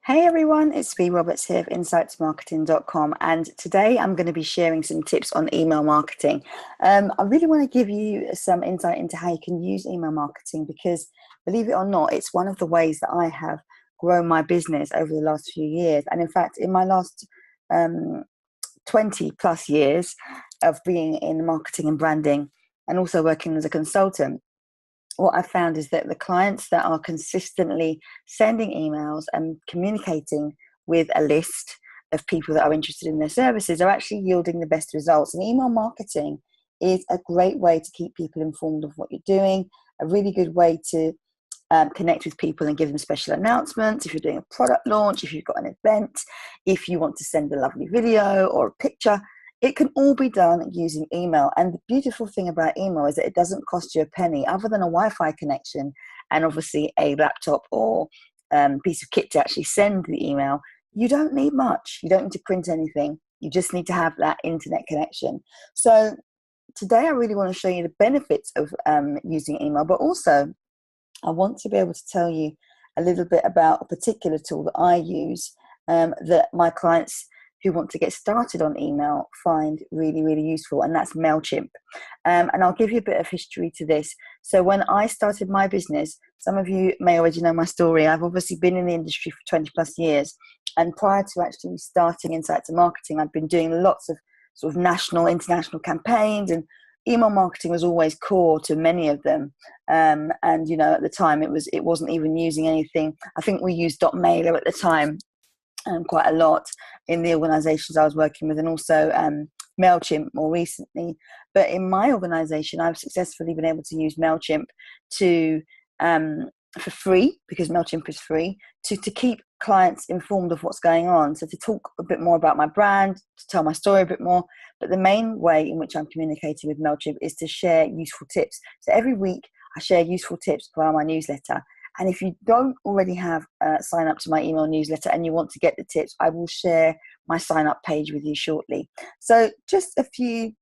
Hey everyone, it's Bea Roberts here of insightsmarketing.com, and today I'm going to be sharing some tips on email marketing. I really want to give you some insight into how you can use email marketing because, believe it or not, it's one of the ways that I have grown my business over the last few years. And in fact, in my last 20 plus years of being in marketing and branding and also working as a consultant, what I found is that the clients that are consistently sending emails and communicating with a list of people that are interested in their services are actually yielding the best results. And email marketing is a great way to keep people informed of what you're doing, a really good way to connect with people and give them special announcements. If you're doing a product launch, if you've got an event, if you want to send a lovely video or a picture, it can all be done using email. And the beautiful thing about email is that it doesn't cost you a penny other than a Wi-Fi connection and obviously a laptop or piece of kit to actually send the email. You don't need much. You don't need to print anything. You just need to have that internet connection. So today I really want to show you the benefits of using email, but also I want to be able to tell you a little bit about a particular tool that I use that my clients who want to get started on email find really, really useful, and that's MailChimp. And I'll give you a bit of history to this. So when I started my business, some of you may already know my story. I've obviously been in the industry for 20 plus years. And prior to actually starting Insights Marketing, I've been doing lots of sort of national, international campaigns, and email marketing was always core to many of them. And, you know, at the time it wasn't even using anything. I think we used .mailer at the time. Quite a lot in the organizations I was working with, and also MailChimp more recently. But in my organization, I've successfully been able to use MailChimp to for free, because MailChimp is free, to keep clients informed of what's going on. So to talk a bit more about my brand, to tell my story a bit more. But the main way in which I'm communicating with MailChimp is to share useful tips. So every week I share useful tips via my newsletter. And if you don't already have sign up to my email newsletter and you want to get the tips, I will share my sign up page with you shortly. So just a few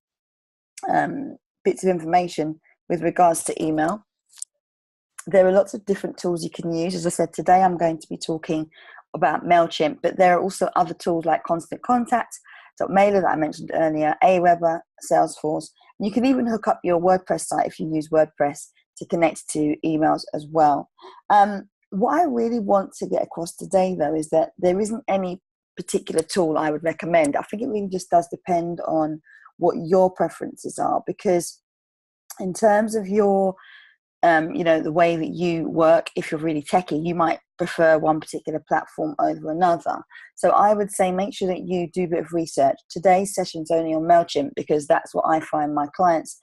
bits of information with regards to email. There are lots of different tools you can use. As I said, today I'm going to be talking about MailChimp, but there are also other tools like Constant Contact, .mailer that I mentioned earlier, Aweber, Salesforce. And you can even hook up your WordPress site if you use WordPress to connect to emails as well. What I really want to get across today, though, is that there isn't any particular tool I would recommend. I think it really just does depend on what your preferences are, because in terms of your, the way that you work, if you're really techie, you might prefer one particular platform over another. So I would say make sure that you do a bit of research. Today's session's only on MailChimp because that's what I find my clients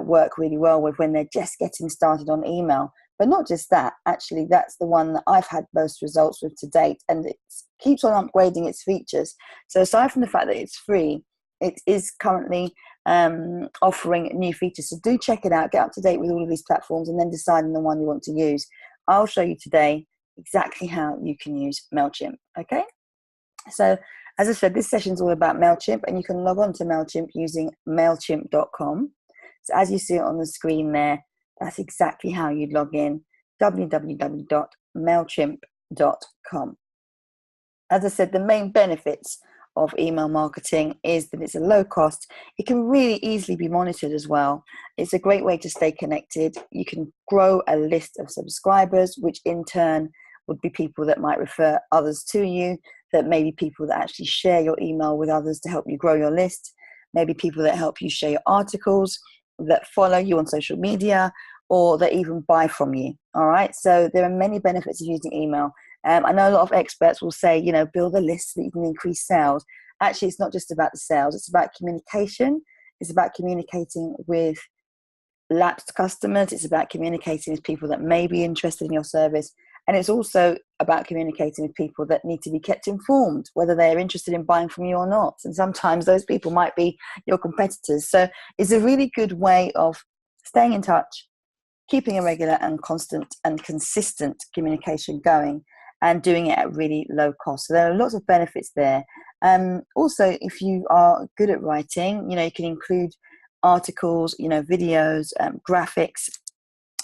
work really well with when they're just getting started on email. But not just that, actually, that's the one that I've had most results with to date, and it keeps on upgrading its features. So aside from the fact that it's free, it is currently offering new features. So do check it out, get up to date with all of these platforms, and then decide on the one you want to use. I'll show you today exactly how you can use MailChimp, okay? So as I said, this session is all about MailChimp, and you can log on to MailChimp using MailChimp.com. So as you see it on the screen there, that's exactly how you'd log in, www.mailchimp.com. As I said, the main benefits of email marketing is that it's a low cost. It can really easily be monitored as well. It's a great way to stay connected. You can grow a list of subscribers, which in turn would be people that might refer others to you, that may be people that actually share your email with others to help you grow your list, maybe people that help you share your articles, that follow you on social media, or that even buy from you. All right. So there are many benefits of using email. I know a lot of experts will say, build a list so that you can increase sales. Actually, it's not just about the sales. It's about communication. It's about communicating with lapsed customers. It's about communicating with people that may be interested in your service. And it's also about communicating with people that need to be kept informed, whether they're interested in buying from you or not. And sometimes those people might be your competitors. So it's a really good way of staying in touch, keeping a regular and constant and consistent communication going, and doing it at really low cost. So there are lots of benefits there. Also, if you are good at writing, you can include articles, videos, graphics,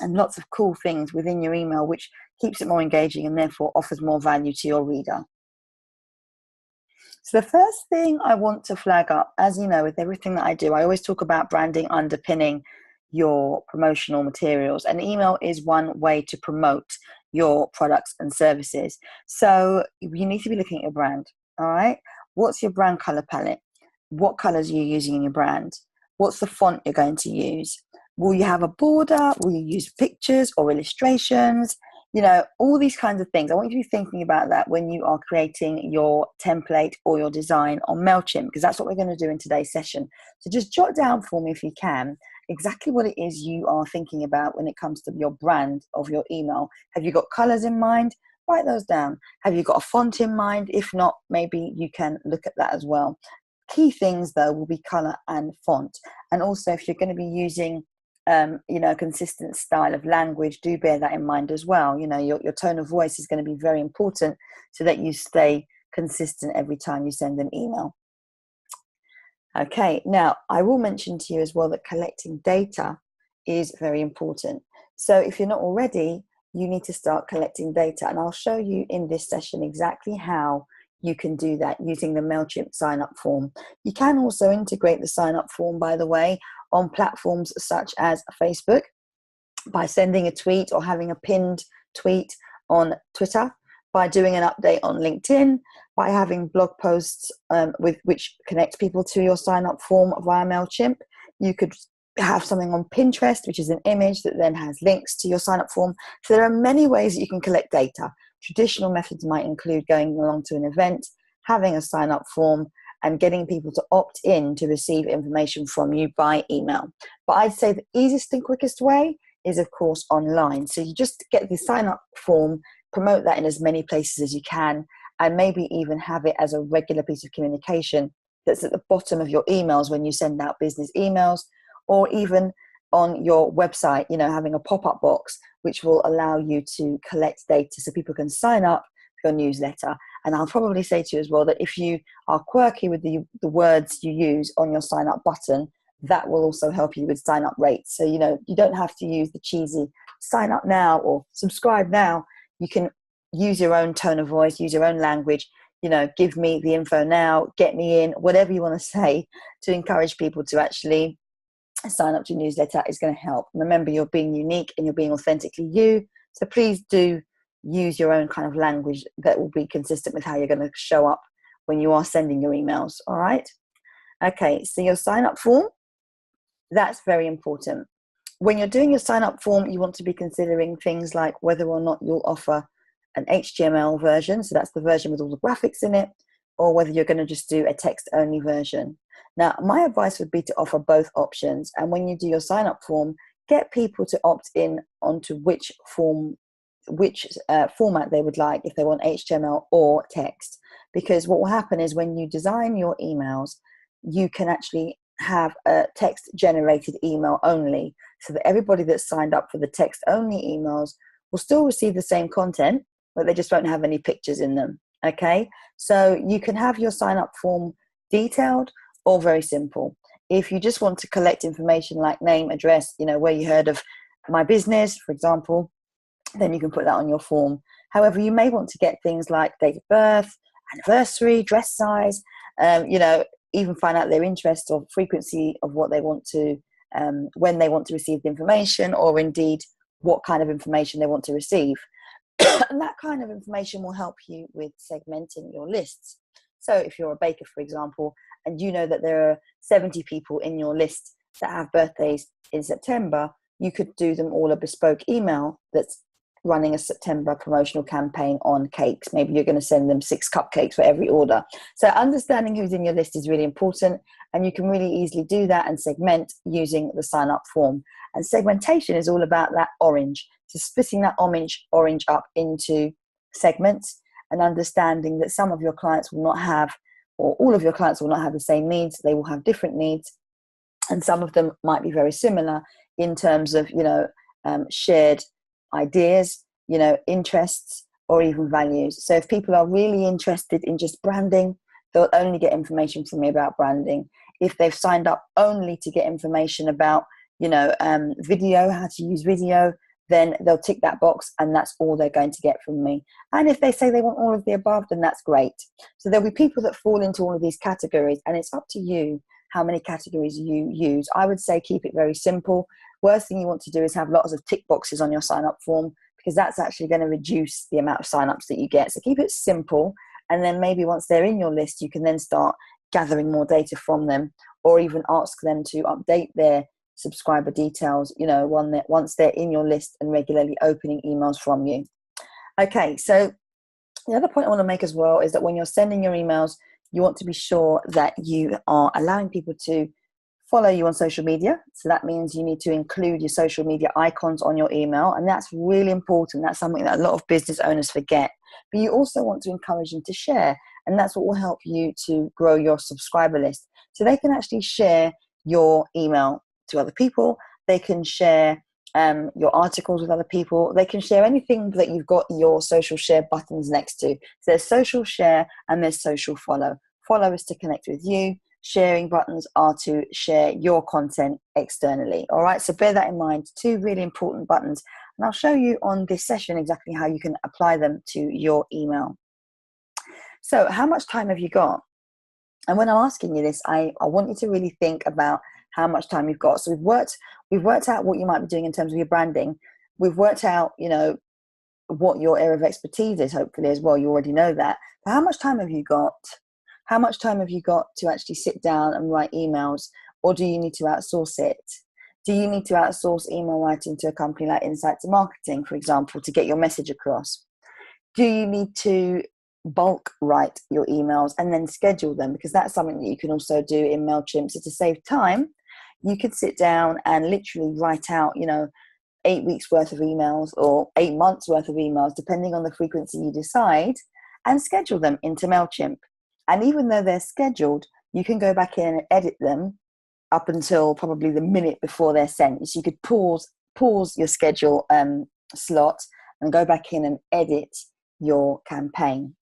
and lots of cool things within your email, which keeps it more engaging, and therefore offers more value to your reader. So the first thing I want to flag up, as you know, with everything that I do, I always talk about branding underpinning your promotional materials, and email is one way to promote your products and services. So you need to be looking at your brand. All right. What's your brand color palette? What colors are you using in your brand? What's the font you're going to use? Will you have a border? Will you use pictures or illustrations? You know, all these kinds of things. I want you to be thinking about that when you are creating your template or your design on MailChimp, because that's what we're going to do in today's session. So just jot down for me, if you can, exactly what it is you are thinking about when it comes to your brand of your email. Have you got colors in mind? Write those down. Have you got a font in mind? If not, maybe you can look at that as well. Key things, though, will be color and font. And also, if you're going to be using you know, a consistent style of language, do bear that in mind as well. You know, your tone of voice is going to be very important so that you stay consistent every time you send an email. Okay, now I will mention to you as well that collecting data is very important. So if you're not already, you need to start collecting data, and I'll show you in this session exactly how you can do that using the MailChimp sign-up form. You can also integrate the sign-up form, by the way, on platforms such as Facebook by sending a tweet or having a pinned tweet on Twitter, by doing an update on LinkedIn, by having blog posts with which connect people to your sign-up form via MailChimp. You could have something on Pinterest, which is an image that then has links to your sign-up form. So there are many ways that you can collect data. Traditional methods might include going along to an event, having a sign-up form, and getting people to opt in to receive information from you by email. But I'd say the easiest and quickest way is, of course, online. So you just get the sign-up form, promote that in as many places as you can, and maybe even have it as a regular piece of communication that's at the bottom of your emails when you send out business emails, or even on your website, you know, having a pop-up box which will allow you to collect data so people can sign up for your newsletter. And I'll probably say to you as well that if you are quirky with the words you use on your sign up button, that will also help you with sign up rates. So, you know, you don't have to use the cheesy sign up now or subscribe now. You can use your own tone of voice, use your own language, you know, give me the info now, get me in, whatever you want to say to encourage people to actually sign up to your newsletter is going to help. Remember, you're being unique and you're being authentically you. So please do use your own kind of language that will be consistent with how you're going to show up when you are sending your emails. All right. Okay. So your sign up form, that's very important. When you're doing your sign up form, you want to be considering things like whether or not you'll offer an HTML version. So that's the version with all the graphics in it, or whether you're going to just do a text only version. Now, my advice would be to offer both options. And when you do your sign up form, get people to opt in onto which format they would like, if they want HTML or text. Because what will happen is when you design your emails, you can actually have a text generated email only, so that everybody that's signed up for the text only emails will still receive the same content, but they just won't have any pictures in them. Okay, so you can have your sign up form detailed or very simple. If you just want to collect information like name, address, you know, where you heard of my business, for example, then you can put that on your form. However, you may want to get things like date of birth, anniversary, dress size, you know, even find out their interest or frequency of what they want to, when they want to receive the information, or indeed what kind of information they want to receive. And that kind of information will help you with segmenting your lists. So if you're a baker, for example, and you know that there are 70 people in your list that have birthdays in September, you could do them all a bespoke email that's running a September promotional campaign on cakes. Maybe you're going to send them 6 cupcakes for every order. So understanding who's in your list is really important, and you can really easily do that and segment using the sign up form. And segmentation is all about that orange. So splitting that orange up into segments, and understanding that some of your clients will not have, or all of your clients will not have the same needs. They will have different needs, and some of them might be very similar in terms of, you know, shared ideas, you know, interests, or even values. So if people are really interested in just branding, they'll only get information from me about branding. If they've signed up only to get information about, you know, video, how to use video, then they'll tick that box and that's all they're going to get from me. And if they say they want all of the above, then that's great. So there'll be people that fall into all of these categories, and it's up to you how many categories you use. I would say keep it very simple. Worst thing you want to do is have lots of tick boxes on your sign up form, because that's actually going to reduce the amount of sign-ups that you get. So keep it simple, and then maybe once they're in your list, you can then start gathering more data from them, or even ask them to update their subscriber details, once they're in your list and regularly opening emails from you. Okay, so the other point I want to make as well is that when you're sending your emails, you want to be sure that you are allowing people to follow you on social media. So that means you need to include your social media icons on your email, and that's really important. That's something that a lot of business owners forget. But you also want to encourage them to share, and that's what will help you to grow your subscriber list. So they can actually share your email to other people. They can share your articles with other people. They can share anything that you've got your social share buttons next to. So there's social share and there's social follow. Follow is to connect with you. Sharing buttons are to share your content externally. All right, so bear that in mind. Two really important buttons. And I'll show you on this session exactly how you can apply them to your email. So how much time have you got? And when I'm asking you this, I want you to really think about how much time you've got. So we've worked out what you might be doing in terms of your branding. We've worked out, what your area of expertise is, hopefully, as well. You already know that. But how much time have you got? How much time have you got to actually sit down and write emails? Or do you need to outsource it? Do you need to outsource email writing to a company like Insights Marketing, for example, to get your message across? Do you need to bulk write your emails and then schedule them? Because that's something that you can also do in MailChimp. So to save time, you could sit down and literally write out, 8 weeks worth of emails or 8 months worth of emails, depending on the frequency you decide, and schedule them into MailChimp. And even though they're scheduled, you can go back in and edit them up until probably the minute before they're sent. So you could pause your schedule slot and go back in and edit your campaign.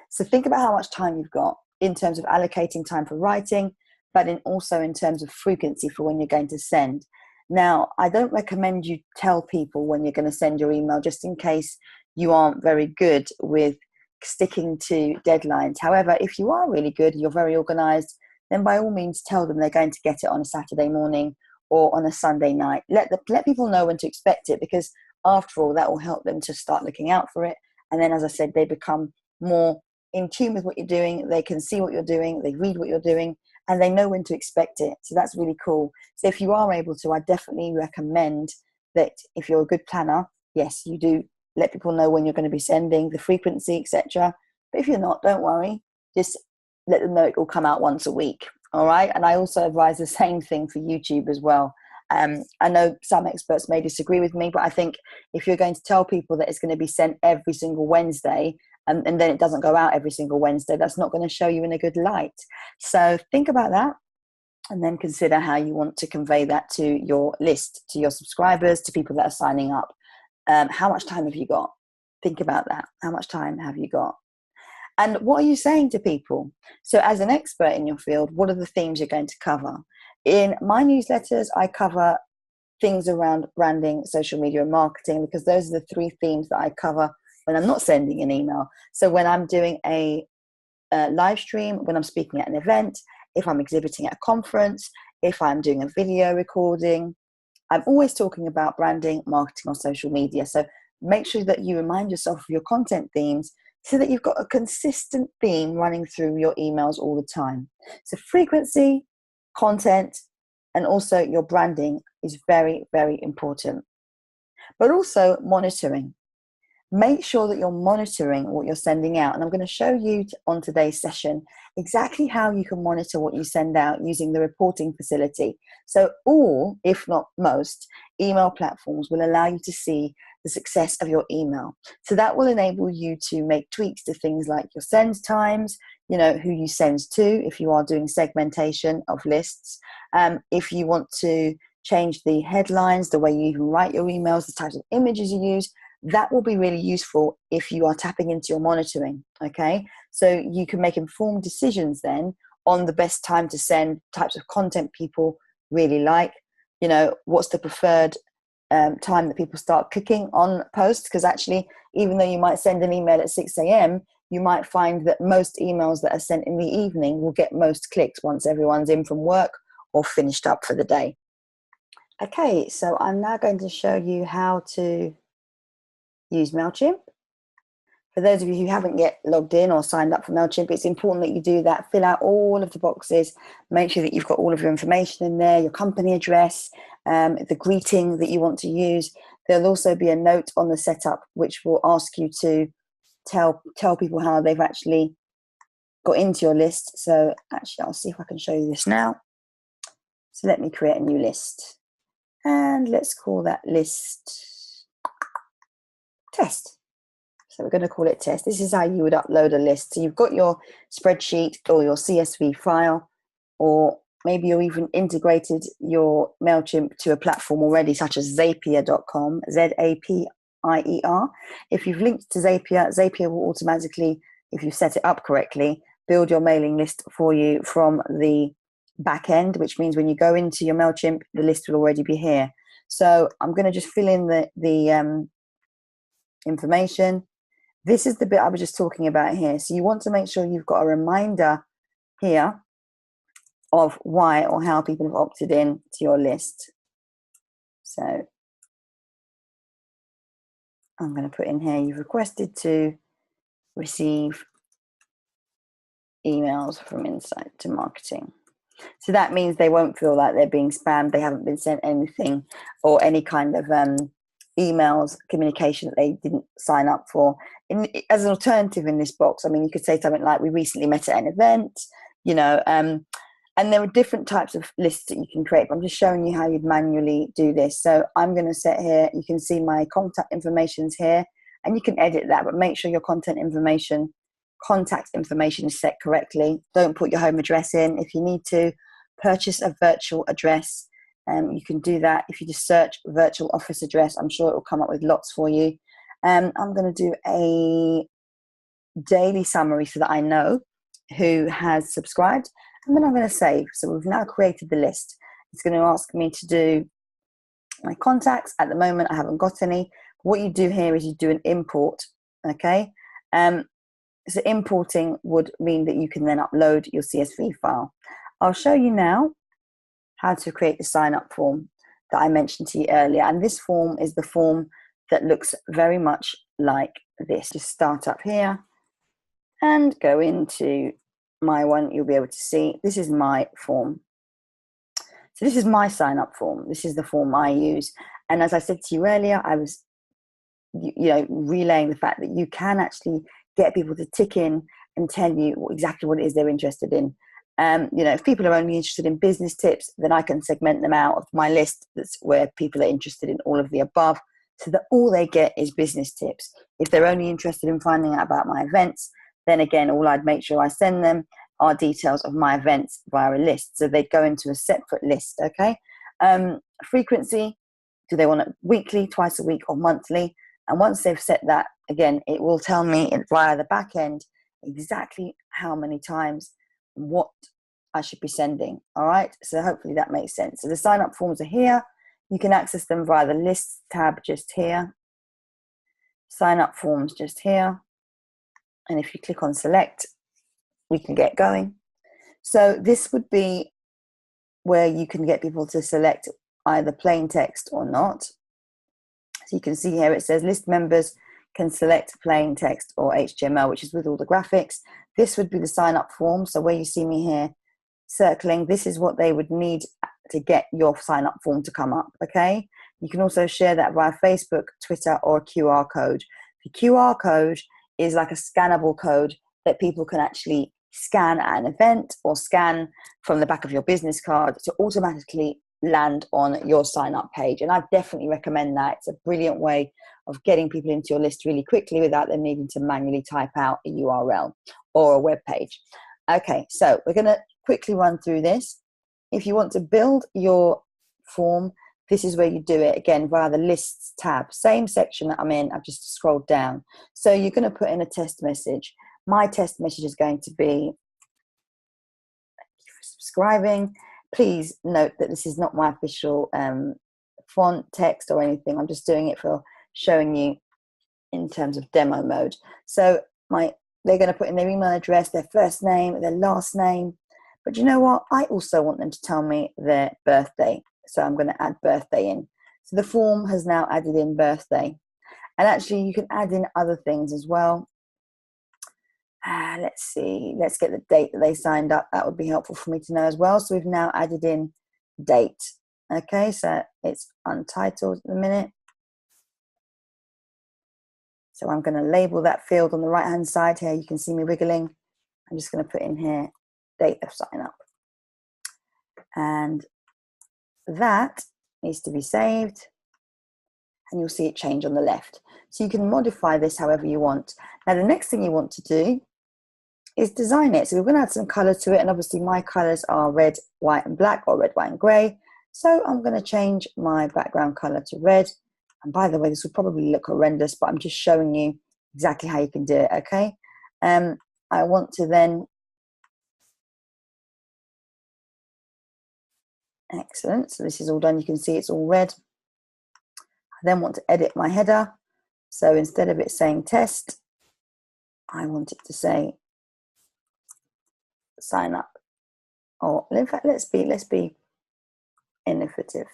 So think about how much time you've got in terms of allocating time for writing, but also in terms of frequency for when you're going to send. Now, I don't recommend you tell people when you're going to send your email, just in case you aren't very good with sticking to deadlines. However, if you are really good, you're very organized, then by all means tell them they're going to get it on a Saturday morning or on a Sunday night. Let people know when to expect it, because after all, that will help them to start looking out for it. And then, as I said, they become more in tune with what you're doing. They can see what you're doing, they read what you're doing, and they know when to expect it. So that's really cool. So if you are able to, I definitely recommend that if you're a good planner, yes, you do let people know when you're going to be sending, the frequency, etc. But if you're not, don't worry. Just let them know it will come out once a week. All right. And I also advise the same thing for YouTube as well. I know some experts may disagree with me, but I think if you're going to tell people that it's going to be sent every single Wednesday, and then it doesn't go out every single Wednesday, that's not going to show you in a good light. So think about that, and then consider how you want to convey that to your list, to your subscribers, to people that are signing up. How much time have you got? Think about that. How much time have you got? And what are you saying to people? So as an expert in your field, what are the themes you're going to cover? In my newsletters, I cover things around branding, social media, and marketing, because those are the three themes that I cover when I'm not sending an email. So when I'm doing a live stream, when I'm speaking at an event, if I'm exhibiting at a conference, if I'm doing a video recording, I'm always talking about branding, marketing, or social media. So make sure that you remind yourself of your content themes so that you've got a consistent theme running through your emails all the time. So frequency, content, and also your branding is very, very important. But also monitoring. Make sure that you're monitoring what you're sending out. And I'm going to show you on today's session exactly how you can monitor what you send out using the reporting facility. So all, if not most, email platforms will allow you to see the success of your email. So that will enable you to make tweaks to things like your send times, who you send to, if you are doing segmentation of lists. If you want to change the headlines, the way you even write your emails, the types of images you use, that will be really useful if you are tapping into your monitoring, okay? So you can make informed decisions then on the best time to send, types of content people really like, what's the preferred time that people start clicking on posts, because actually, even though you might send an email at 6 a.m., you might find that most emails that are sent in the evening will get most clicks once everyone's in from work or finished up for the day. Okay, so I'm now going to show you how to use MailChimp. For those of you who haven't yet logged in or signed up for MailChimp, it's important that you do that. Fill out all of the boxes. Make sure that you've got all of your information in there, your company address, the greeting that you want to use. There'll also be a note on the setup which will ask you to tell people how they've actually got into your list. So actually, I'll see if I can show you this now. So let me create a new list. And let's call that list test. So we're going to call it test. This is how you would upload a list. So you've got your spreadsheet or your CSV file, or maybe you've even integrated your MailChimp to a platform already, such as Zapier.com, Zapier. If you've linked to Zapier, Zapier will automatically, if you set it up correctly, build your mailing list for you from the back end, which means when you go into your MailChimp, the list will already be here. So I'm going to just fill in the information. This is the bit I was just talking about here. So you want to make sure you've got a reminder here of why or how people have opted in to your list. So I'm going to put in here, you've requested to receive emails from Insight to Marketing. So that means they won't feel like they're being spammed. They haven't been sent anything or any kind of emails, communication that they didn't sign up for. As an alternative in this box, I mean, you could say something like, we recently met at an event, you know, and there are different types of lists that you can create. But I'm just showing you how you'd manually do this. So I'm going to set here, you can see my contact information's here, and you can edit that, but make sure your contact information is set correctly. Don't put your home address in. If you need to purchase a virtual address, you can do that. If you just search virtual office address, I'm sure it will come up with lots for you. I'm going to do a daily summary so that I know who has subscribed, and then I'm going to save. So we've now created the list. It's going to ask me to do my contacts. At the moment, I haven't got any. What you do here is you do an import, okay? So importing would mean that you can then upload your CSV file. I'll show you now how to create the sign-up form that I mentioned to you earlier. And this form is the form that looks very much like this. Just start up here and go into my one. You'll be able to see this is my form. So this is my sign-up form. This is the form I use. And as I said to you earlier, I was relaying the fact that you can actually get people to tick in and tell you exactly what it is they're interested in. If people are only interested in business tips, then I can segment them out of my list. That's where people are interested in all of the above, so that all they get is business tips. If they're only interested in finding out about my events, then again, all I'd make sure I send them are details of my events via a list. So they'd go into a separate list, okay? Frequency, do they want it weekly, twice a week, or monthly? And once they've set that, again, it will tell me via the back end exactly how many times, what I should be sending. All right, so hopefully that makes sense. So the sign up forms are here. You can access them via the lists tab just here. Sign up forms just here. And if you click on select, we can get going. So this would be where you can get people to select either plain text or not. So you can see here it says list members can select plain text or HTML, which is with all the graphics. This would be the sign up form. So where you see me here circling, this is what they would need to get your sign up form to come up, okay? You can also share that via Facebook, Twitter, or a QR code. The QR code is like a scannable code that people can actually scan at an event or scan from the back of your business card to automatically land on your sign up page. And I definitely recommend that. It's a brilliant way of getting people into your list really quickly without them needing to manually type out a URL or a web page. Okay, so we're going to quickly run through this. If you want to build your form, this is where you do it, again, via the lists tab. Same section that I'm in, I've just scrolled down. So you're going to put in a test message. My test message is going to be, thank you for subscribing. Please note that this is not my official font, text, or anything. I'm just doing it for showing you in terms of demo mode. So they're going to put in their email address, their first name, their last name. But you know what? I also want them to tell me their birthday. So I'm going to add birthday in. So the form has now added in birthday. And actually, you can add in other things as well. Let's see. Let's get the date that they signed up. That would be helpful for me to know as well. So we've now added in date. Okay, so it's untitled at the minute. So I'm going to label that field on the right-hand side here. You can see me wiggling. I'm just going to put in here, date of sign up. And that needs to be saved. And you'll see it change on the left. So you can modify this however you want. Now, the next thing you want to do is design it. So we're going to add some color to it. And obviously my colors are red, white, and black, or red, white, and gray. So I'm going to change my background color to red. And by the way, this will probably look horrendous, but I'm just showing you exactly how you can do it, okay? I want to then, excellent. So this is all done. You can see it's all red. I then want to edit my header. So instead of it saying test, I want it to say sign up. Or in fact, let's be innovative.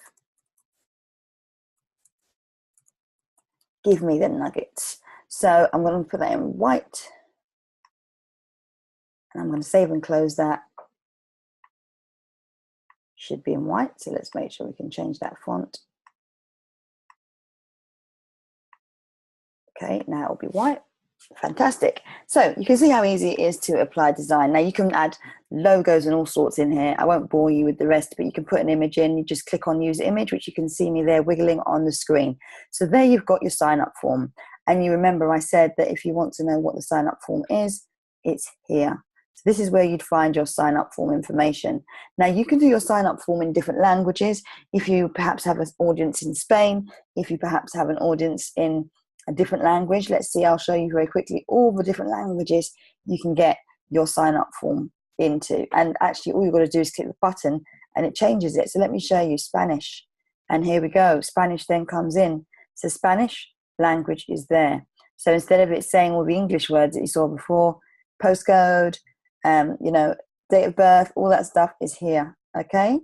Give me the nuggets. So I'm going to put that in white. And I'm going to save and close that. Should be in white. So let's make sure we can change that font. Okay, now it'll be white. Fantastic. So you can see how easy it is to apply design. Now you can add logos and all sorts in here. I won't bore you with the rest, but you can put an image in. You just click on use image, which you can see me there wiggling on the screen. So there you've got your sign up form. And you remember I said that if you want to know what the sign up form is, it's here. So this is where you'd find your sign up form information. Now you can do your sign up form in different languages. If you perhaps have an audience in Spain, if you perhaps have an audience in a different language, let's see, I'll show you very quickly all the different languages you can get your sign up form into. And actually all you've got to do is click the button and it changes it. So let me show you Spanish. And here we go. Spanish then comes in. So Spanish language is there. So instead of it saying all the English words that you saw before, postcode, you know, date of birth, all that stuff is here. Okay.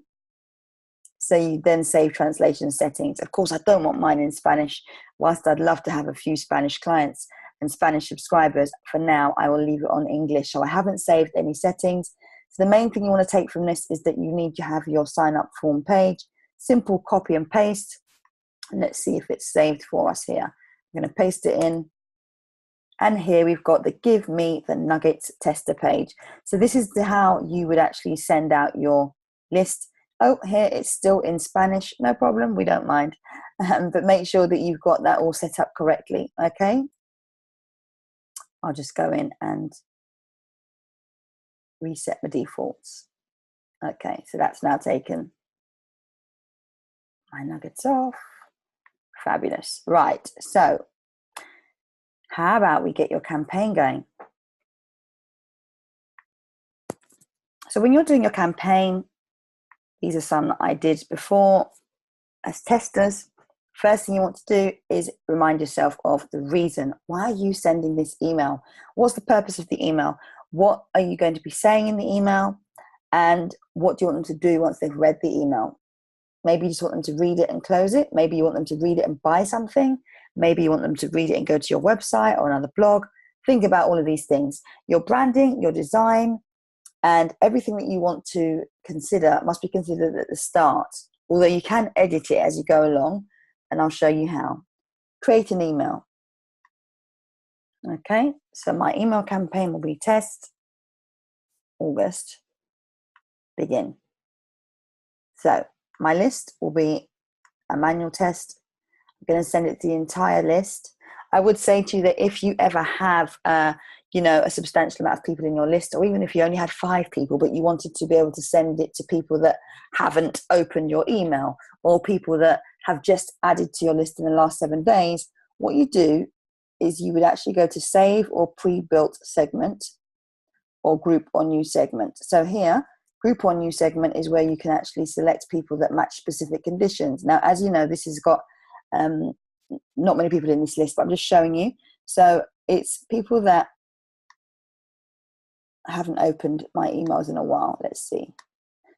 So you then save translation settings. Of course, I don't want mine in Spanish. Whilst I'd love to have a few Spanish clients and Spanish subscribers, for now, I will leave it on English. So I haven't saved any settings. So the main thing you want to take from this is that you need to have your sign up form page. Simple copy and paste. And let's see if it's saved for us here. I'm going to paste it in. And here we've got the Give Me the Nuggets tester page. So this is how you would actually send out your list. Oh, here it's still in Spanish. No problem, we don't mind. But make sure that you've got that all set up correctly, okay? I'll just go in and reset the defaults. Okay, so that's now taken my nuggets off. Fabulous. Right, so how about we get your campaign going? So when you're doing your campaign, these are some that I did before as testers. First thing you want to do is remind yourself of the reason. Why are you sending this email? What's the purpose of the email? What are you going to be saying in the email? And what do you want them to do once they've read the email? Maybe you just want them to read it and close it. Maybe you want them to read it and buy something. Maybe you want them to read it and go to your website or another blog. Think about all of these things. Your branding, your design, and everything that you want to consider must be considered at the start, although you can edit it as you go along, and I'll show you how. Create an email. Okay, so my email campaign will be test, August, begin. So my list will be a manual test. I'm going to send it to the entire list. I would say to you that if you ever have you know, a substantial amount of people in your list, or even if you only had 5 people, but you wanted to be able to send it to people that haven't opened your email or people that have just added to your list in the last 7 days, what you do is you would actually go to save or pre-built segment or group or new segment. So here Groupon new segment is where you can actually select people that match specific conditions. Now, as you know, this has got not many people in this list, but I'm just showing you. So it's people that haven't opened my emails in a while. Let's see.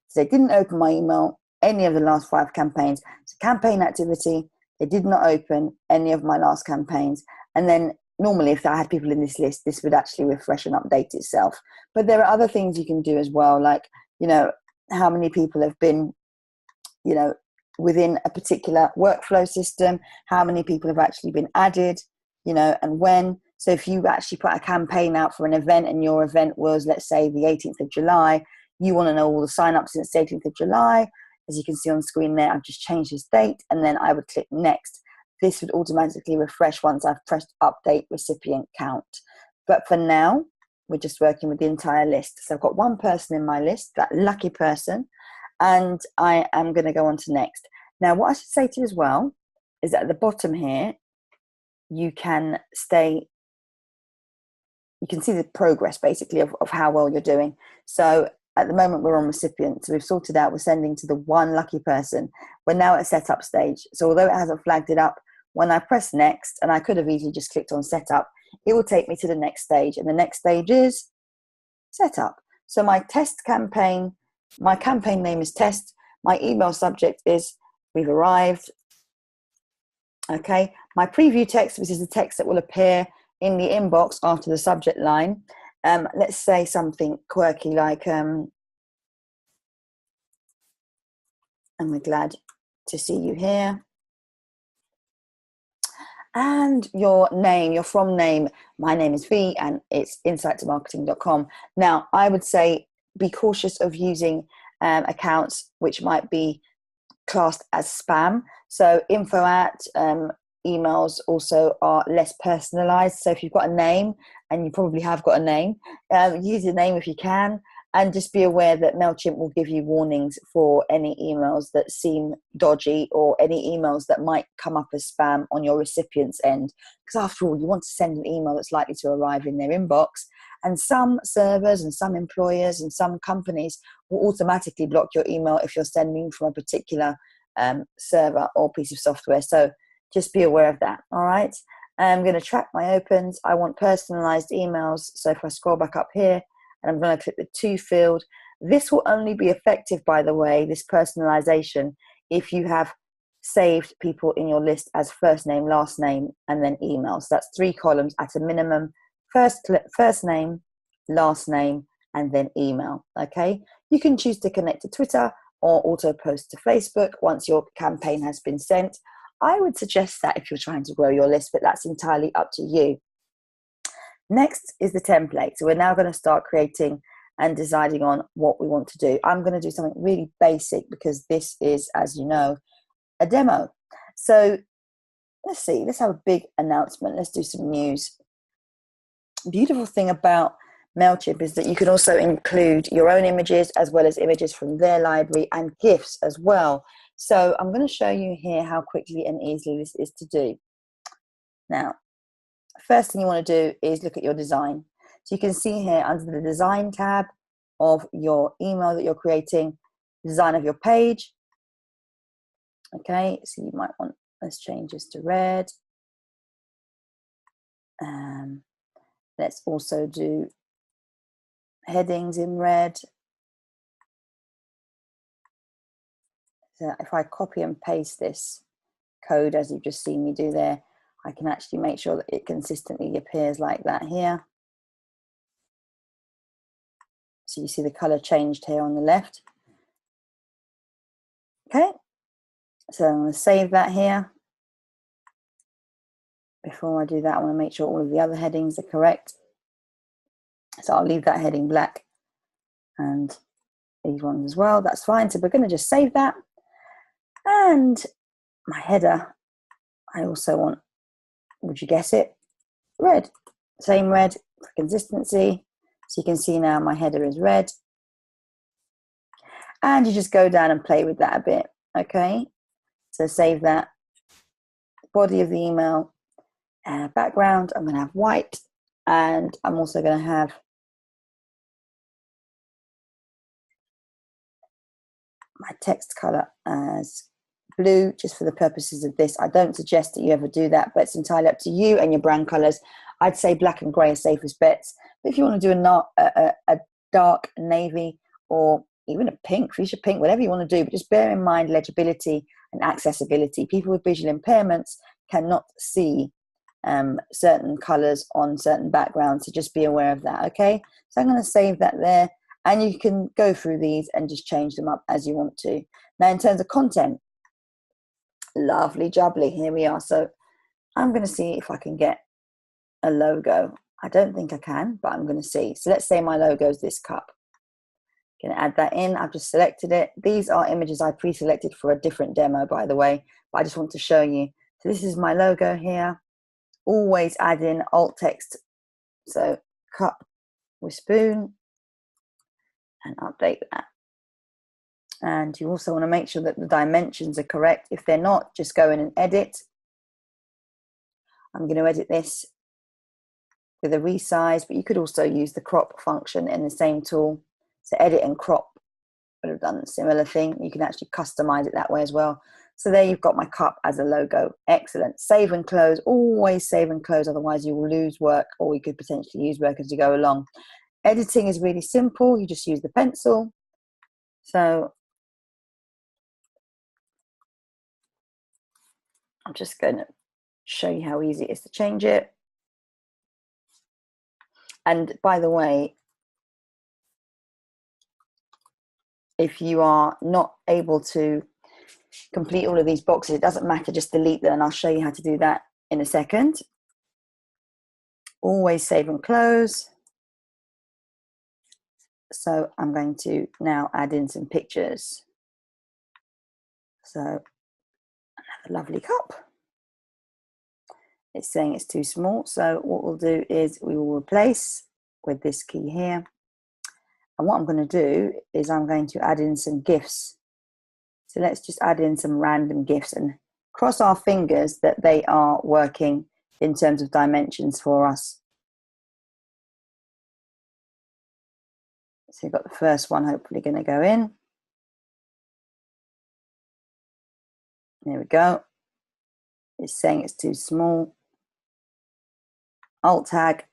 So they didn't open my email any of the last 5 campaigns. So campaign activity, they did not open any of my last campaigns. And then normally if I had people in this list, this would actually refresh and update itself. But there are other things you can do as well, like, you know, how many people have been, you know, within a particular workflow system, how many people have actually been added, you know, and when. So if you actually put a campaign out for an event and your event was, let's say, the 18th of July, you want to know all the sign-ups since the 18th of July. As you can see on screen there, I've just changed this date, and then I would click next. This would automatically refresh once I've pressed update recipient count. But for now, we're just working with the entire list. So I've got one person in my list, that lucky person, and I am going to go on to next. Now, what I should say to you as well is that at the bottom here, you can see the progress basically of how well you're doing. So at the moment we're on recipient, so we've sorted out we're sending to the one lucky person. We're now at setup stage. So although it hasn't flagged it up, when I press next, and I could have easily just clicked on setup, it will take me to the next stage, and the next stage is setup. So my test campaign, my campaign name is test, my email subject is we've arrived. Okay, my preview text, which is the text that will appear in the inbox after the subject line. Let's say something quirky like, and we're glad to see you here. And your name, your from name, my name is V and it's insighttomarketing.com. Now, I would say be cautious of using accounts which might be classed as spam. So info at emails also are less personalized. So if you've got a name, and you probably have got a name, use your name if you can, and just be aware that MailChimp will give you warnings for any emails that seem dodgy or any emails that might come up as spam on your recipient's end. Because after all, you want to send an email that's likely to arrive in their inbox. And some servers and some employers and some companies will automatically block your email if you're sending from a particular server or piece of software. So just be aware of that, all right? I'm going to track my opens. I want personalized emails. So if I scroll back up here, and I'm going to click the to field, this will only be effective, by the way, this personalization, if you have saved people in your list as first name, last name, and then email. So that's 3 columns at a minimum: first name, last name, and then email. Okay, you can choose to connect to Twitter or auto post to Facebook once your campaign has been sent. I would suggest that if you're trying to grow your list, but that's entirely up to you. Next is the template. So we're now going to start creating and deciding on what we want to do. I'm going to do something really basic because this is, as you know, a demo. So let's see, let's have a big announcement. Let's do some news. Beautiful thing about MailChimp is that you can also include your own images as well as images from their library and GIFs as well. So I'm going to show you here how quickly and easily this is to do. Now, first thing you want to do is look at your design. So you can see here under the design tab of your email that you're creating, design of your page. Okay, so you might want, let's change this to red. Let's also do headings in red. So if I copy and paste this code, as you've just seen me do there, I can actually make sure that it consistently appears like that here. So you see the color changed here on the left. Okay, so I'm going to save that here. Before I do that, I want to make sure all of the other headings are correct. So I'll leave that heading black and these ones as well. That's fine. So we're going to just save that. And my header, I also want, would you guess it? Red. Same red for consistency. So you can see now my header is red. And you just go down and play with that a bit. Okay. So save that. Body of the email, background, I'm going to have white. And I'm also going to have my text color as blue, just for the purposes of this. I don't suggest that you ever do that, but it's entirely up to you and your brand colors. I'd say black and gray are safest bets. But if you want to do a dark navy or even a pink, fuchsia pink, whatever you want to do, but just bear in mind legibility and accessibility. People with visual impairments cannot see certain colors on certain backgrounds, so just be aware of that. Okay, so I'm going to save that there, and you can go through these and just change them up as you want to. Now, in terms of content, lovely jubbly, here we are. So I'm going to see if I can get a logo. I don't think I can, but I'm going to see. So let's say my logo is this cup. Going to add that in. I've just selected it. These are images I pre-selected for a different demo, by the way, but I just want to show you. So this is my logo here. Always add in alt text. So cup with spoon, and update that. And you also want to make sure that the dimensions are correct. If they're not, just go in and edit. I'm going to edit this with a resize, but you could also use the crop function in the same tool. So edit and crop would have done a similar thing. You can actually customize it that way as well. So there you've got my cup as a logo. Excellent. Save and close. Always save and close, otherwise you will lose work, or you could potentially use work as you go along. Editing is really simple. You just use the pencil. So I'm just going to show you how easy it is to change it. And by the way, if you are not able to complete all of these boxes, it doesn't matter, just delete them, and I'll show you how to do that in a second. Always save and close. So I'm going to now add in some pictures. So another lovely cup. It's saying it's too small, so what we'll do is we will replace with this key here. And what I'm going to do is I'm going to add in some GIFs. So let's just add in some random GIFs and cross our fingers that they are working in terms of dimensions for us. So you've got the first one hopefully going to go in. There we go. It's saying it's too small. Alt tag.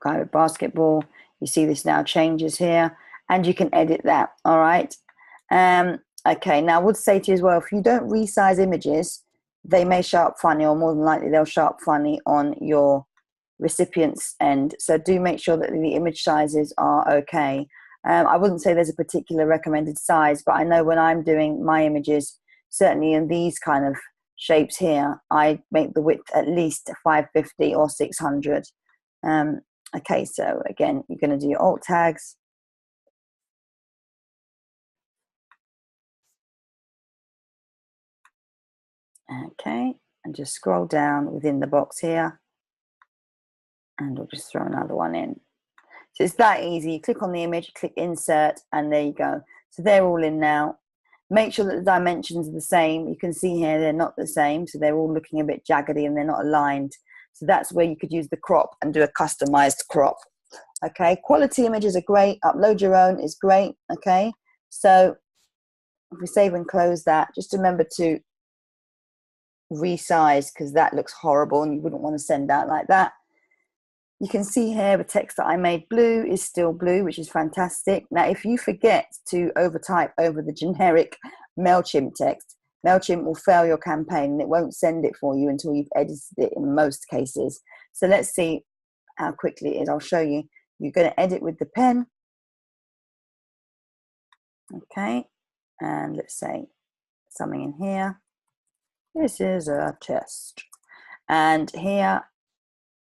Kind of basketball. You see this now changes here, and you can edit that. All right. Okay. Now I would say to you as well, if you don't resize images, they may show up funny, or more than likely they'll show up funny on your recipient's end. So do make sure that the image sizes are okay. I wouldn't say there's a particular recommended size, but I know when I'm doing my images, certainly in these kind of shapes here, I make the width at least 550 or 600. Okay, so again, you're going to do your alt tags. Okay, and just scroll down within the box here, and we'll just throw another one in. So it's that easy. You click on the image, click insert, and there you go. So they're all in now. Make sure that the dimensions are the same. You can see here they're not the same, so they're all looking a bit jaggedy and they're not aligned. So that's where you could use the crop and do a customized crop. Okay, quality images are great. Upload your own is great. Okay, so if we save and close that, just remember to resize, because that looks horrible and you wouldn't want to send out like that. You can see here the text that I made blue is still blue, which is fantastic. Now, if you forget to overtype over the generic MailChimp text, MailChimp will fail your campaign and it won't send it for you until you've edited it in most cases. So let's see how quickly it is. I'll show you. You're going to edit with the pen. Okay, and let's say something in here. This is a test. And here,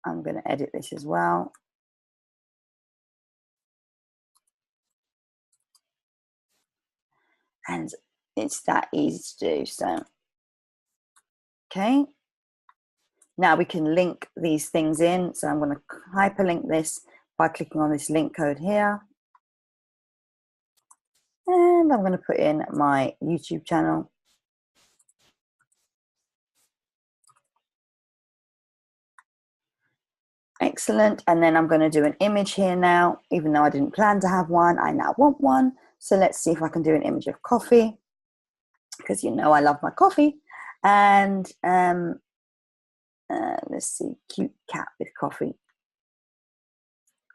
I'm going to edit this as well. And it's that easy to do. So, okay. Now we can link these things in. So I'm going to hyperlink this by clicking on this link code here. And I'm going to put in my YouTube channel. Excellent. And then I'm going to do an image here now. Even though I didn't plan to have one, I now want one. So let's see if I can do an image of coffee, because you know I love my coffee. And let's see, cute cat with coffee.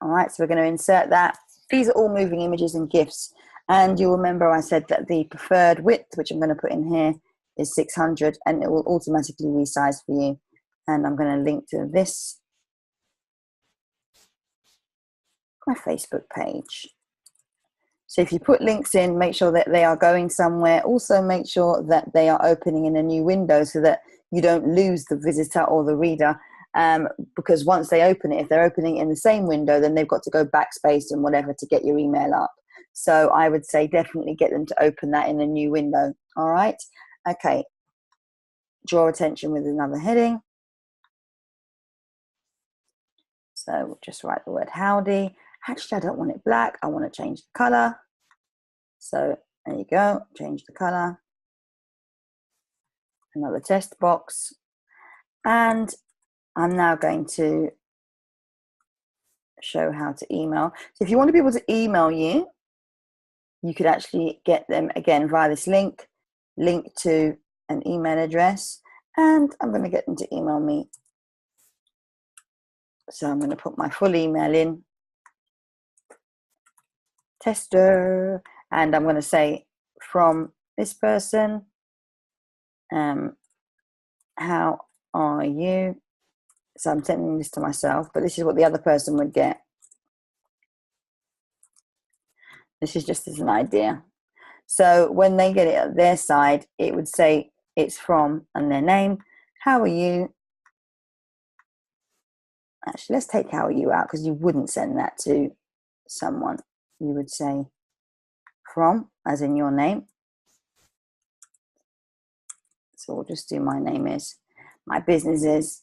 All right, so we're going to insert that. These are all moving images and GIFs. And you'll remember I said that the preferred width, which I'm going to put in here, is 600, and it will automatically resize for you. And I'm going to link to this, my Facebook page. So if you put links in, make sure that they are going somewhere. Also make sure that they are opening in a new window so that you don't lose the visitor or the reader. Because once they open it, if they're opening in the same window, then they've got to go backspace and whatever to get your email up. So I would say definitely get them to open that in a new window. All right. Okay. Draw attention with another heading. So we'll just write the word howdy. Actually, I don't want it black. I want to change the color. So there you go. Change the color. Another test box. And I'm now going to show how to email. So if you want people to email you, you could actually get them again via this link to an email address, and I'm going to get them to email me. So I'm going to put my full email in, tester, and I'm going to say from this person, how are you? So I'm sending this to myself, but this is what the other person would get. This is just as an idea. So when they get it at their side, it would say it's from and their name. How are you? Actually, let's take how are you out, because you wouldn't send that to someone. You would say from, as in your name. So we'll just do my name is, my business is,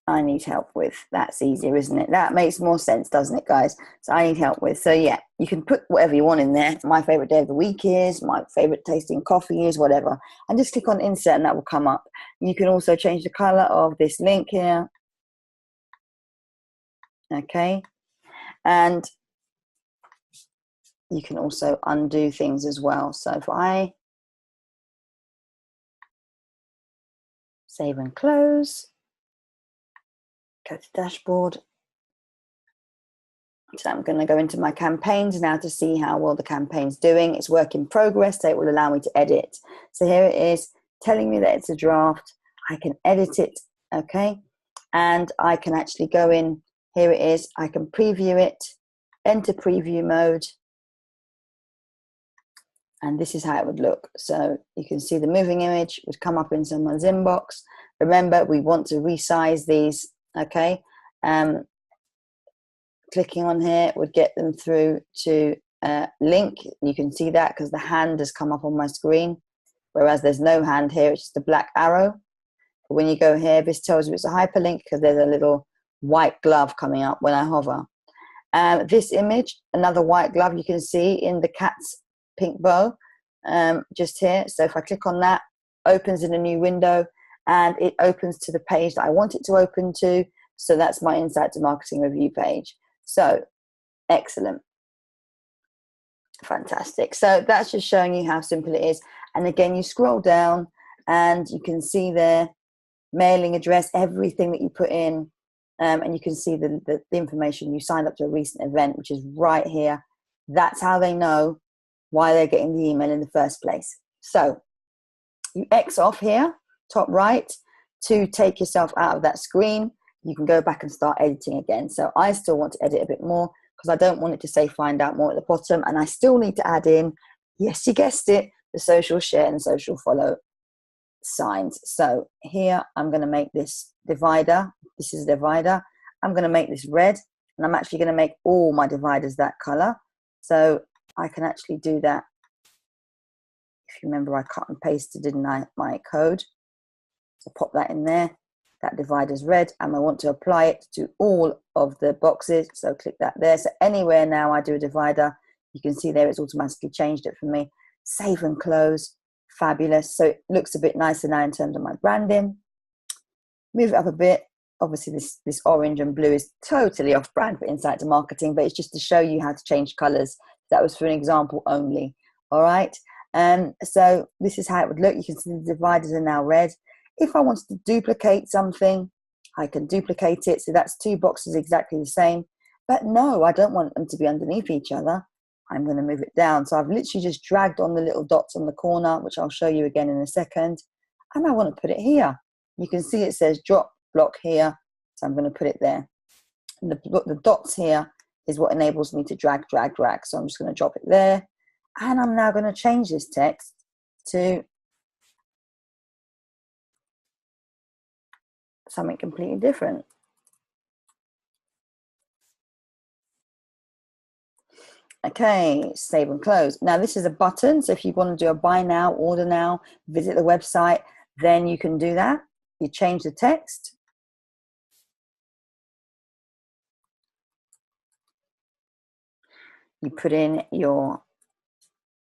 I need help with. That's easier, isn't it? That makes more sense, doesn't it, guys? So I need help with. So yeah, you can put whatever you want in there. My favorite day of the week is, my favorite tasting coffee is, whatever. And just click on insert and that will come up. You can also change the color of this link here. Okay. And you can also undo things as well. So if I save and close, go to dashboard. So I'm going to go into my campaigns now to see how well the campaign's doing. It's work in progress, so it will allow me to edit. So here it is telling me that it's a draft. I can edit it, okay? And I can actually go in, here it is, I can preview it, enter preview mode, and this is how it would look. So you can see the moving image would come up in someone's inbox. Remember, we want to resize these, okay? Clicking on here would get them through to link. You can see that because the hand has come up on my screen, whereas there's no hand here, it's just a black arrow. But when you go here, this tells you it's a hyperlink because there's a little white glove coming up when I hover. This image, another white glove you can see in the cat's pink bow, just here. So if I click on that, opens in a new window, and it opens to the page that I want it to open to. So that's my Insight to Marketing review page. So excellent. Fantastic. So that's just showing you how simple it is. And again, you scroll down and you can see their mailing address, everything that you put in, and you can see the information. You signed up to a recent event, which is right here. That's how they know why they're getting the email in the first place. So you X off here, top right, to take yourself out of that screen. You can go back and start editing again. So I still want to edit a bit more because I don't want it to say find out more at the bottom. And I still need to add in, yes, you guessed it, the social share and social follow signs. So here I'm going to make this divider. This is a divider. I'm going to make this red, and I'm actually going to make all my dividers that color. So I can actually do that. If you remember, I cut and pasted, didn't I, my code? So pop that in there. That divider's red, and I want to apply it to all of the boxes. So click that there. So anywhere now I do a divider, you can see there it's automatically changed it for me. Save and close. Fabulous. So it looks a bit nicer now in terms of my branding. Move it up a bit. obviously this orange and blue is totally off brand for Insight to Marketing, but it's just to show you how to change colors. That was for an example only. All right. So this is how it would look. You can see the dividers are now red. If I wanted to duplicate something, I can duplicate it. So that's two boxes exactly the same. But no, I don't want them to be underneath each other. I'm going to move it down. So I've literally just dragged on the little dots on the corner, which I'll show you again in a second. And I want to put it here. You can see it says drop block here. So I'm going to put it there. And the dots here is what enables me to drag. So I'm just going to drop it there. And I'm now going to change this text to something completely different. Okay, save and close. Now this is a button, so if you want to do a buy now, order now, visit the website, then you can do that. You change the text. You put in your,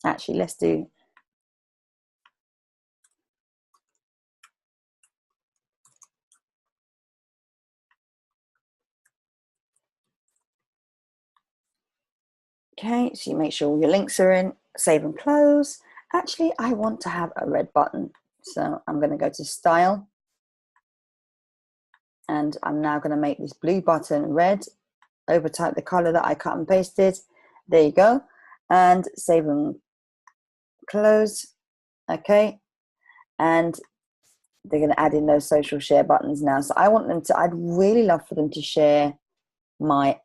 actually let's do, okay, so you make sure all your links are in, save and close. Actually, I want to have a red button. So I'm going to go to style. And I'm now going to make this blue button red, overtype the color that I cut and pasted. There you go. And save and close. Okay. And they're going to add in those social share buttons now. So I want them to, I'd really love for them to share my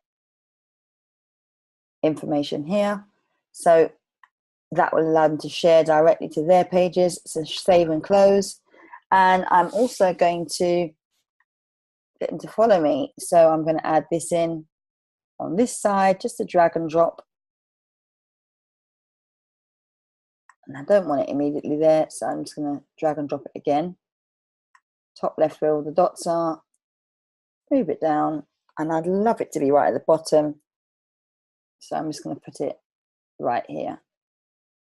information here. So that will allow them to share directly to their pages. So save and close. And I'm also going to get them to follow me. So I'm going to add this in on this side, just a drag and drop. And I don't want it immediately there, so I'm just going to drag and drop it again. Top left where all the dots are, move it down, and I'd love it to be right at the bottom. So I'm just going to put it right here.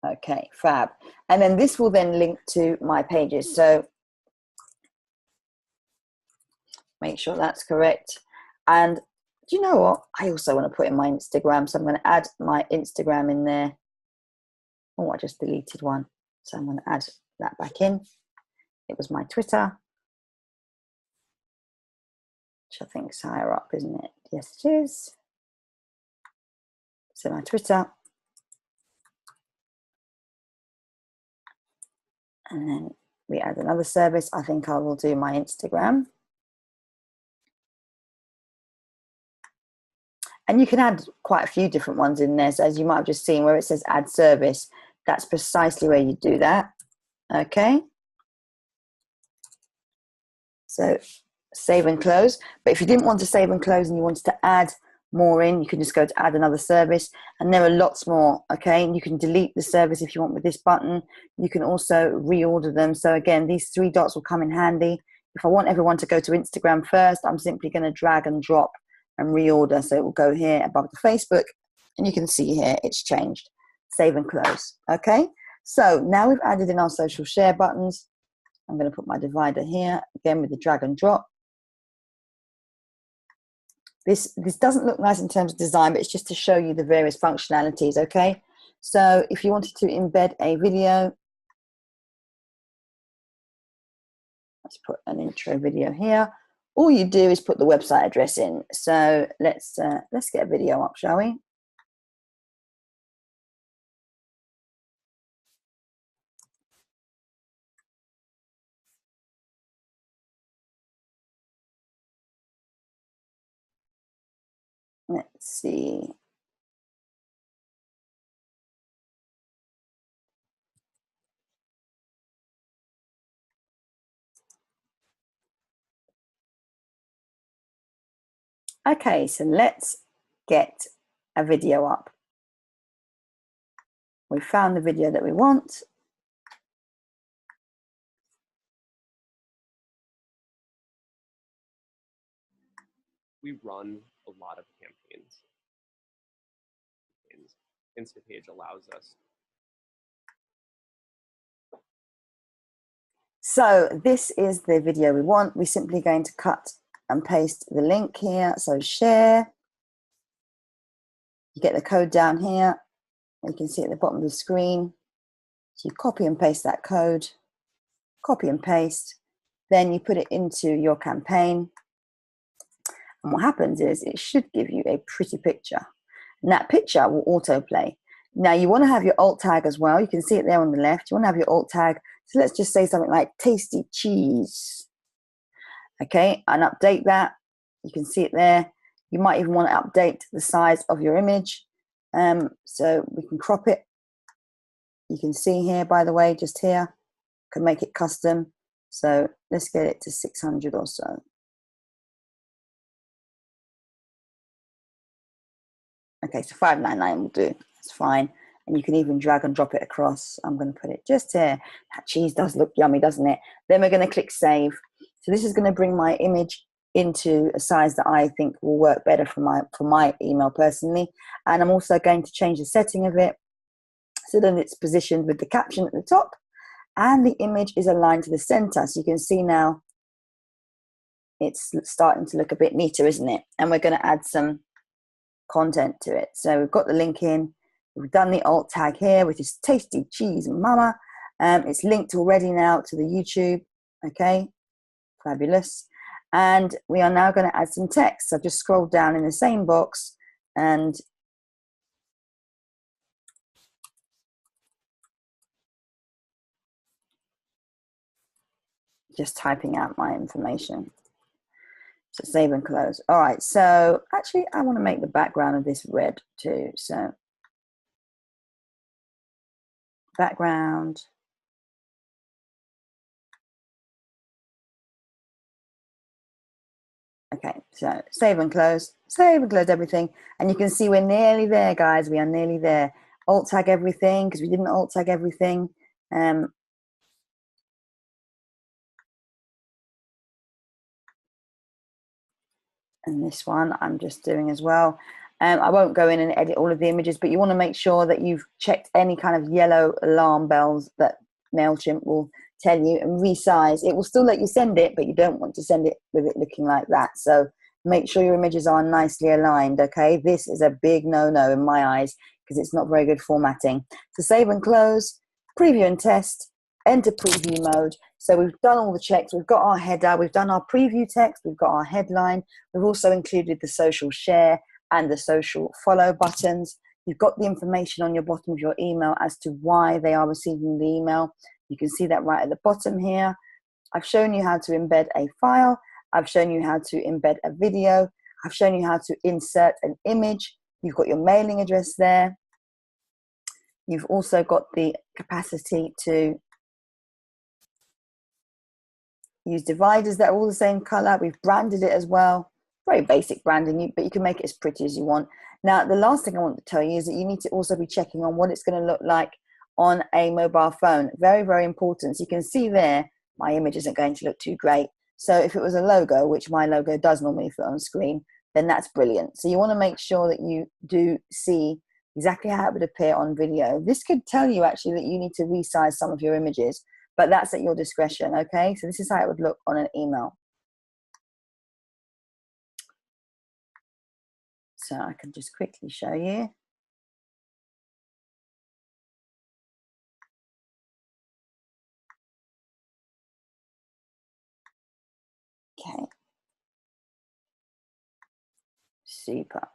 Okay, fab. And then this will then link to my pages. So make sure that's correct. And do you know what? I also want to put in my Instagram. So I'm going to add my Instagram in there. Oh, I just deleted one. So I'm going to add that back in. It was my Twitter, which I think is higher up, isn't it? Yes, it is. So my Twitter. And then we add another service. I think I will do my Instagram. And you can add quite a few different ones in there. So as you might have just seen where it says add service, that's precisely where you do that. Okay. So save and close. But if you didn't want to save and close and you wanted to add more in, you can just go to add another service. And there are lots more. Okay. And you can delete the service if you want with this button. You can also reorder them. So again, these three dots will come in handy. If I want everyone to go to Instagram first, I'm simply going to drag and drop and reorder. So it will go here above the Facebook, and you can see here it's changed. Save and close. Okay, so now we've added in our social share buttons. I'm going to put my divider here again with the drag and drop. This doesn't look nice in terms of design, but it's just to show you the various functionalities. Okay, so if you wanted to embed a video, let's put an intro video here. All you do is put the website address in. So let's get a video up, shall we? Let's see. Okay, so let's get a video up. We found the video that we want. We run a lot of campaigns. Instapage allows us. So this is the video we want. We're simply going to cut and paste the link here. So share, you get the code down here. You can see at the bottom of the screen. So you copy and paste that code, copy and paste, then you put it into your campaign. And what happens is it should give you a pretty picture. And that picture will autoplay. Now you want to have your alt tag as well. You can see it there on the left. You want to have your alt tag. So let's just say something like tasty cheese. Okay, and update that. You can see it there. You might even want to update the size of your image. So we can crop it. You can see here, by the way, just here, can make it custom. So let's get it to 600 or so. Okay, so 599 will do. That's fine. And you can even drag and drop it across. I'm going to put it just here. That cheese does look yummy, doesn't it? Then we're going to click save. So this is going to bring my image into a size that I think will work better for my email personally. And I'm also going to change the setting of it so that it's positioned with the caption at the top and the image is aligned to the center. So you can see now it's starting to look a bit neater, isn't it? And we're going to add some content to it. So we've got the link in, we've done the alt tag here, which is tasty cheese mama. It's linked already now to the YouTube. Okay, fabulous. And we are now going to add some text. So I've just scrolled down in the same box and just typing out my information. So save and close. All right, so actually I want to make the background of this red too. So background. Okay, so save and close everything. And you can see we're nearly there, guys. We are nearly there. Alt tag everything because we didn't alt tag everything. And this one I'm just doing as well. I won't go in and edit all of the images, but you want to make sure that you've checked any kind of yellow alarm bells that MailChimp will tell you and resize. It will still let you send it, but you don't want to send it with it looking like that. So make sure your images are nicely aligned, okay? This is a big no-no in my eyes because it's not very good formatting. So save and close, preview and test, enter preview mode. So we've done all the checks. We've got our header, we've done our preview text, we've got our headline. We've also included the social share and the social follow buttons. You've got the information on your bottom of your email as to why they are receiving the email. You can see that right at the bottom here. I've shown you how to embed a file. I've shown you how to embed a video. I've shown you how to insert an image. You've got your mailing address there. You've also got the capacity to use dividers that are all the same color. We've branded it as well. Very basic branding, but you can make it as pretty as you want. Now, the last thing I want to tell you is that you need to also be checking on what it's going to look like on a mobile phone. Very, very important. So you can see there, my image isn't going to look too great. So if it was a logo, which my logo does normally fit on screen, then that's brilliant. So you want to make sure that you do see exactly how it would appear on video. This could tell you actually that you need to resize some of your images, but that's at your discretion, okay? So this is how it would look on an email. So I can just quickly show you. Okay. Super.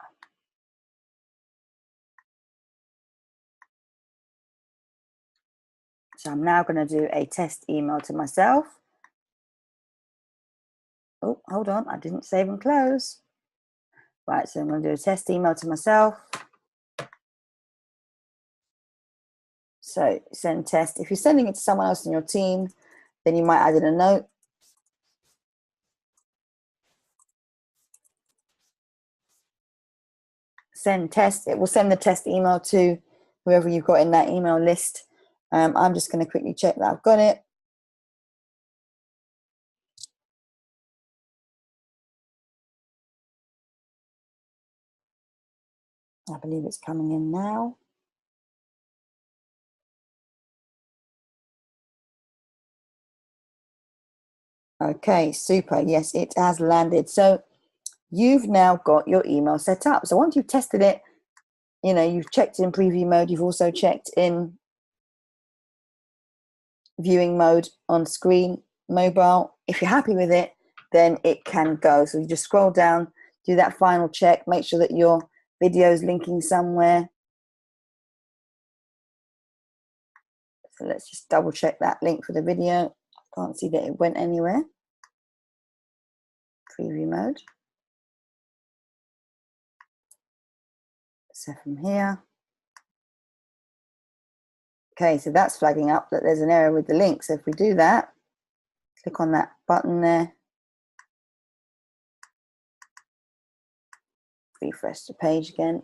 So I'm now going to do a test email to myself. Oh, hold on. I didn't save and close. Right, so I'm going to do a test email to myself. So send test. If you're sending it to someone else in your team, then you might add in a note. Send test. It will send the test email to whoever you've got in that email list. I'm just going to quickly check that I've got it. I believe it's coming in now. Okay, super. Yes, it has landed. So you've now got your email set up. So once you've tested it, you know, you've checked in preview mode, you've also checked in viewing mode on screen, mobile. If you're happy with it, then it can go. So you just scroll down, do that final check, make sure that your video is linking somewhere. So let's just double check that link for the video. I can't see that it went anywhere. Preview mode. So from here. Okay, so that's flagging up that there's an error with the link. So if we do that, click on that button there, refresh the page again.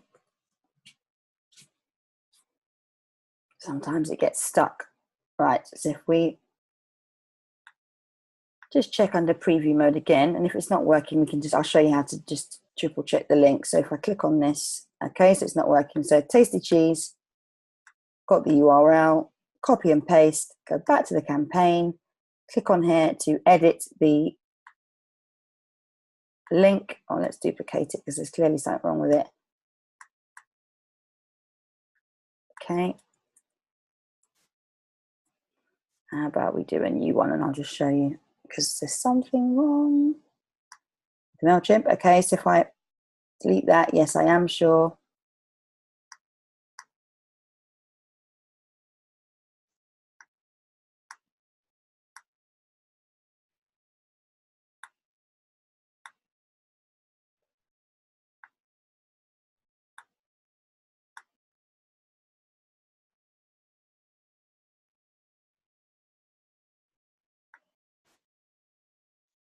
Sometimes it gets stuck. Right, so if we just check under preview mode again, and if it's not working, we can just, I'll show you how to just triple check the link. So if I click on this, okay, so it's not working. So Tasty Cheese, got the URL, copy and paste, go back to the campaign, click on here to edit the link. Oh, let's duplicate it because there's clearly something wrong with it. Okay. How about we do a new one and I'll just show you because there's something wrong. MailChimp. Okay, so if I delete that, yes, I am sure.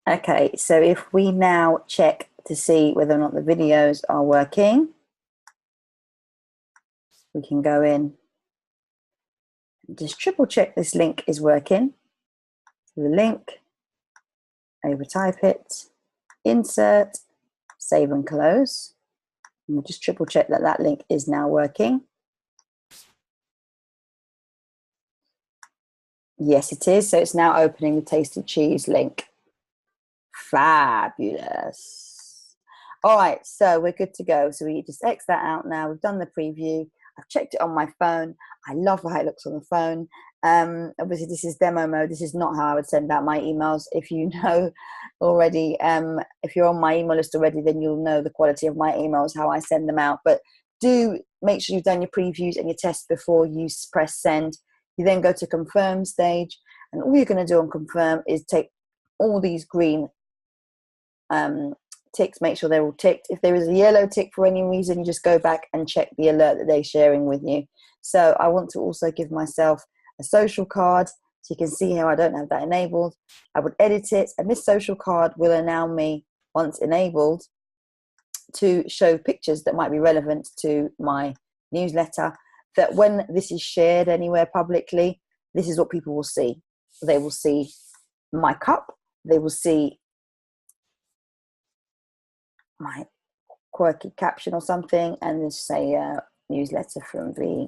Okay, so if we now check to see whether or not the videos are working, we can go in and just triple check this link is working. So the link, overtype it, insert, save and close. And we'll just triple check that that link is now working. Yes, it is. So it's now opening the Tasty Cheese link. Fabulous. All right, so we're good to go. So we just X that out now. We've done the preview. I've checked it on my phone. I love how it looks on the phone. Obviously, this is demo mode. This is not how I would send out my emails. If you know already, if you're on my email list already, then you'll know the quality of my emails, how I send them out. But do make sure you've done your previews and your tests before you press send. You then go to confirm stage. And all you're going to do on confirm is take all these green ticks, make sure they're all ticked. If there is a yellow tick for any reason, you just go back and check the alert that they're sharing with you. So I want to also give myself a social card, so you can see how I don't have that enabled. I would edit it, and this social card will allow me, once enabled, to show pictures that might be relevant to my newsletter, that when this is shared anywhere publicly, this is what people will see. They will see my cup, they will see my quirky caption or something, and just say newsletter from V.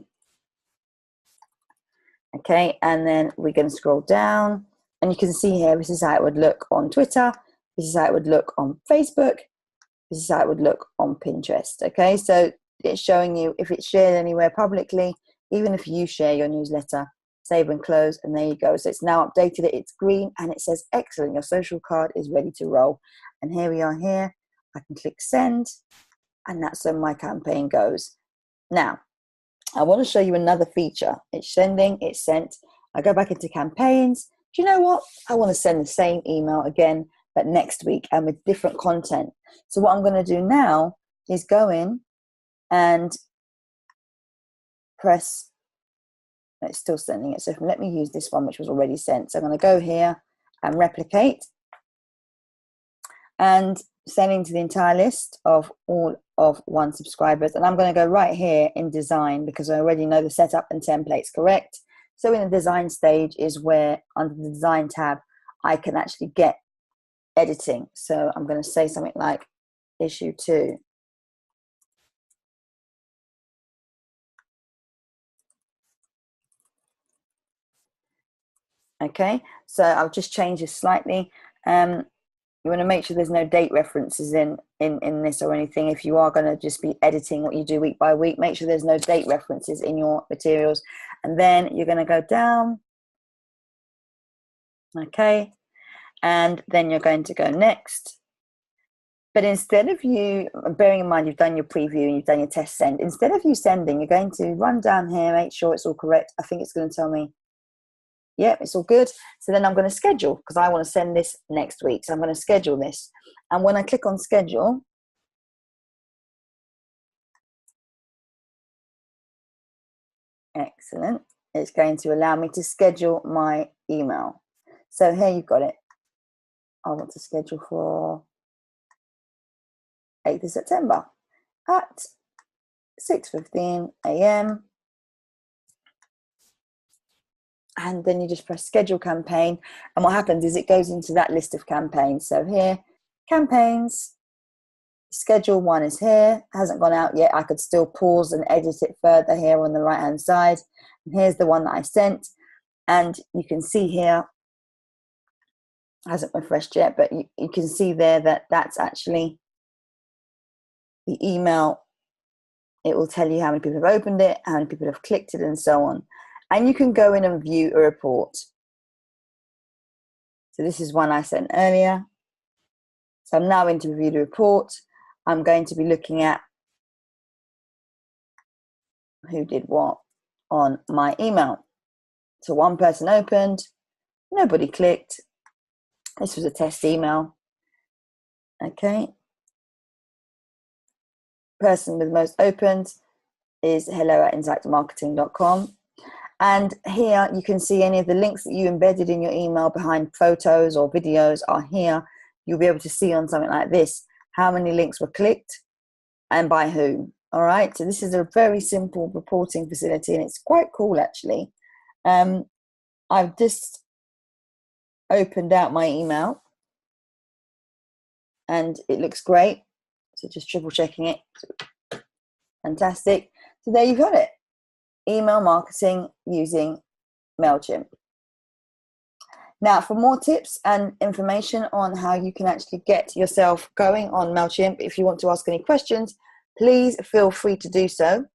Okay, and then we're going to scroll down, and you can see here, this is how it would look on Twitter, this is how it would look on Facebook, this is how it would look on Pinterest. Okay, so it's showing you if it's shared anywhere publicly, even if you share your newsletter, save and close, and there you go. So it's now updated it, it's green, and it says, excellent, your social card is ready to roll. And here we are here. I can click send, and that's when my campaign goes. Now, I want to show you another feature. It's sending, it's sent. I go back into campaigns. Do you know what? I want to send the same email again, but next week and with different content. So what I'm going to do now is go in and press, it's still sending it. So let me use this one, which was already sent. So I'm going to go here and replicate and sending to the entire list of all of one subscribers. And I'm going to go right here in design because I already know the setup and templates, correct? So in the design stage is where under the design tab, I can actually get editing. So I'm going to say something like issue 2. Okay, so I'll just change this slightly. You want to make sure there's no date references in this or anything. If you are going to just be editing what you do week by week, make sure there's no date references in your materials. And then you're going to go down. Okay. And then you're going to go next. But instead of you, bearing in mind you've done your preview and you've done your test send, instead of you sending, you're going to run down here, make sure it's all correct. I think it's going to tell me, yep, it's all good. So then I'm going to schedule because I want to send this next week. So I'm going to schedule this. And when I click on schedule, excellent, it's going to allow me to schedule my email. So here you've got it. I want to schedule for 8th of September at 6:15 a.m. And then you just press schedule campaign. And what happens is it goes into that list of campaigns. So here, campaigns, schedule 1 is here, hasn't gone out yet. I could still pause and edit it further here on the right hand side. And here's the one that I sent. And you can see here, hasn't refreshed yet, but you can see there that that's actually the email. It will tell you how many people have opened it, how many people have clicked it, and so on. And you can go in and view a report. So this is one I sent earlier. So I'm now into review the report. I'm going to be looking at who did what on my email. So one person opened, nobody clicked. This was a test email. Okay. Person with most opened is hello@insightmarketing.com. And here you can see any of the links that you embedded in your email behind photos or videos are here. You'll be able to see on something like this how many links were clicked and by whom. All right, so this is a very simple reporting facility and it's quite cool actually. I've just opened out my email and it looks great. So just triple checking it. Fantastic. So there you've got it. Email marketing using MailChimp. Now, for more tips and information on how you can actually get yourself going on MailChimp, if you want to ask any questions, please feel free to do so.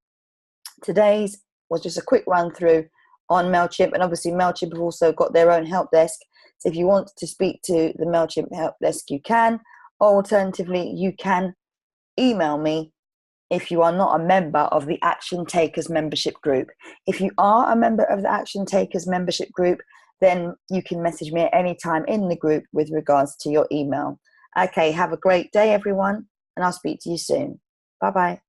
Today's was just a quick run through on MailChimp, and obviously MailChimp have also got their own help desk. So if you want to speak to the MailChimp help desk, you can, or alternatively, you can email me if you are not a member of the Action Takers membership group. If you are a member of the Action Takers membership group, then you can message me at any time in the group with regards to your email. Okay, have a great day, everyone, and I'll speak to you soon. Bye-bye.